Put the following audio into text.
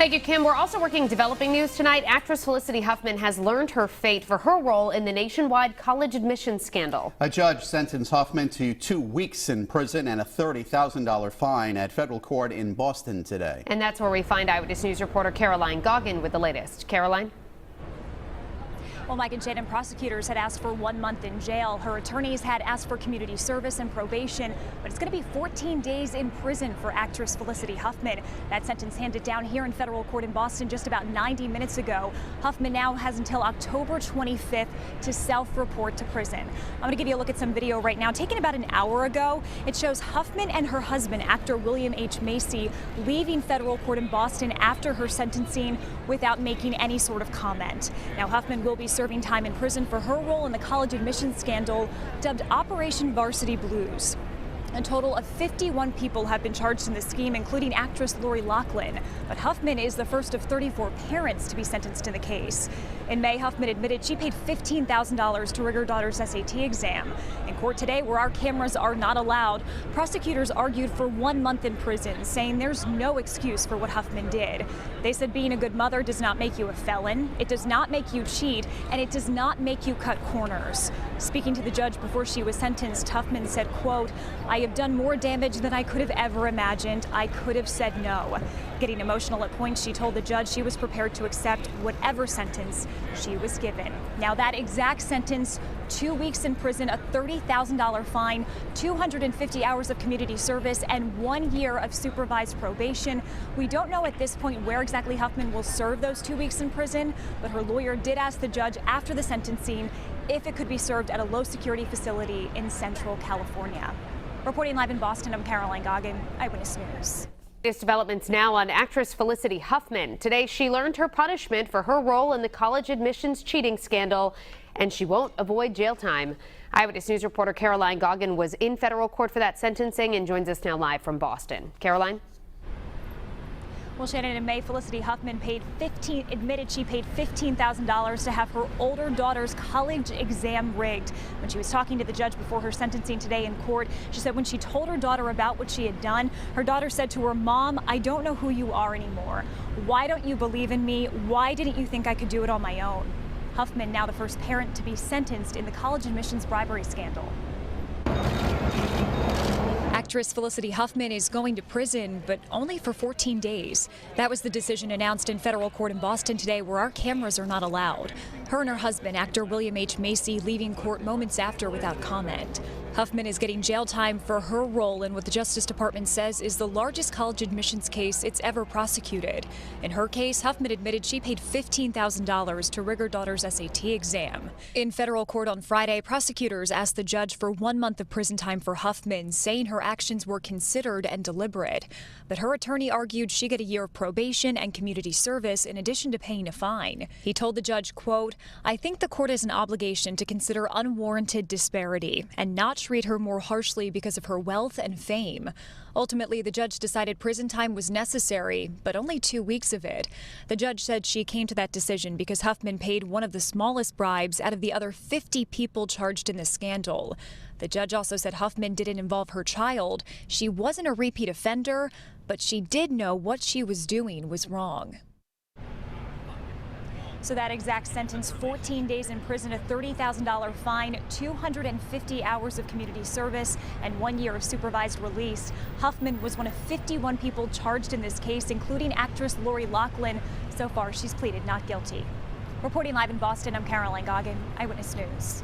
Thank you, Kim. We're also working developing news tonight. Actress Felicity Huffman has learned her fate for her role in the nationwide college admissions scandal. A judge sentenced Huffman to 2 weeks in prison and a $30,000 fine at federal court in Boston today. And that's where we find Eyewitness News reporter Caroline Goggin with the latest. Caroline? Well, Mike and Shannon, prosecutors had asked for 1 month in jail. Her attorneys had asked for community service and probation, but it's going to be 14 days in prison for actress Felicity Huffman. That sentence handed down here in federal court in Boston just about 90 minutes ago. Huffman now has until October 25th to self-report to prison. I'm going to give you a look at some video right now taken about an hour ago. It shows Huffman and her husband, actor William H. Macy, leaving federal court in Boston after her sentencing without making any sort of comment. Now, Huffman will be serving time in prison for her role in the college admissions scandal dubbed Operation Varsity Blues. A total of 51 people have been charged in the scheme, including actress Lori Loughlin. But Huffman is the first of 34 parents to be sentenced in the case. In May, Huffman admitted she paid $15,000 to rig her daughter's SAT exam. In court today, where our cameras are not allowed, prosecutors argued for 1 month in prison, saying there's no excuse for what Huffman did. They said being a good mother does not make you a felon, it does not make you cheat, and it does not make you cut corners. Speaking to the judge before she was sentenced, Huffman said, quote, "I have done more damage than I could have ever imagined. I could have said no." Getting emotional at points, she told the judge she was prepared to accept whatever sentence she was given. Now that exact sentence, 2 weeks in prison, a $30,000 fine, 250 hours of community service, and 1 year of supervised probation. We don't know at this point where exactly Huffman will serve those 2 weeks in prison, but her lawyer did ask the judge after the sentencing if it could be served at a low security facility in Central California. Reporting live in Boston, I'm Caroline Goggin, Eyewitness News. Latest developments now on actress Felicity Huffman. Today, she learned her punishment for her role in the college admissions cheating scandal, and she won't avoid jail time. Eyewitness News reporter Caroline Goggin was in federal court for that sentencing and joins us now live from Boston. Caroline? Well, Shannon, in May, Felicity Huffman admitted she paid $15,000 to have her older daughter's college exam rigged. When she was talking to the judge before her sentencing today in court, she said when she told her daughter about what she had done, her daughter said to her, "Mom, I don't know who you are anymore. Why don't you believe in me? Why didn't you think I could do it on my own?" Huffman, now the first parent to be sentenced in the college admissions bribery scandal. Actress Felicity Huffman is going to prison, but only for 14 days. That was the decision announced in federal court in Boston today, where our cameras are not allowed. Her and her husband, actor William H. Macy, leaving court moments after without comment. Huffman is getting jail time for her role in what the Justice Department says is the largest college admissions case it's ever prosecuted. In her case, Huffman admitted she paid $15,000 to rig her daughter's SAT exam. In federal court on Friday, prosecutors asked the judge for 1 month of prison time for Huffman, saying her actions were considered and deliberate. But her attorney argued she get a year of probation and community service in addition to paying a fine. He told the judge, quote, "I think the court has an obligation to consider unwarranted disparity and not treat her more harshly because of her wealth and fame." Ultimately, the judge decided prison time was necessary, but only 2 weeks of it. The judge said she came to that decision because Huffman paid one of the smallest bribes out of the other 50 people charged in the scandal. The judge also said Huffman didn't involve her child. She wasn't a repeat offender, but she did know what she was doing was wrong. So that exact sentence, 14 days in prison, a $30,000 fine, 250 hours of community service, and 1 year of supervised release. Huffman was one of 51 people charged in this case, including actress Lori Loughlin. So far, she's pleaded not guilty. Reporting live in Boston, I'm Caroline Goggin, Eyewitness News.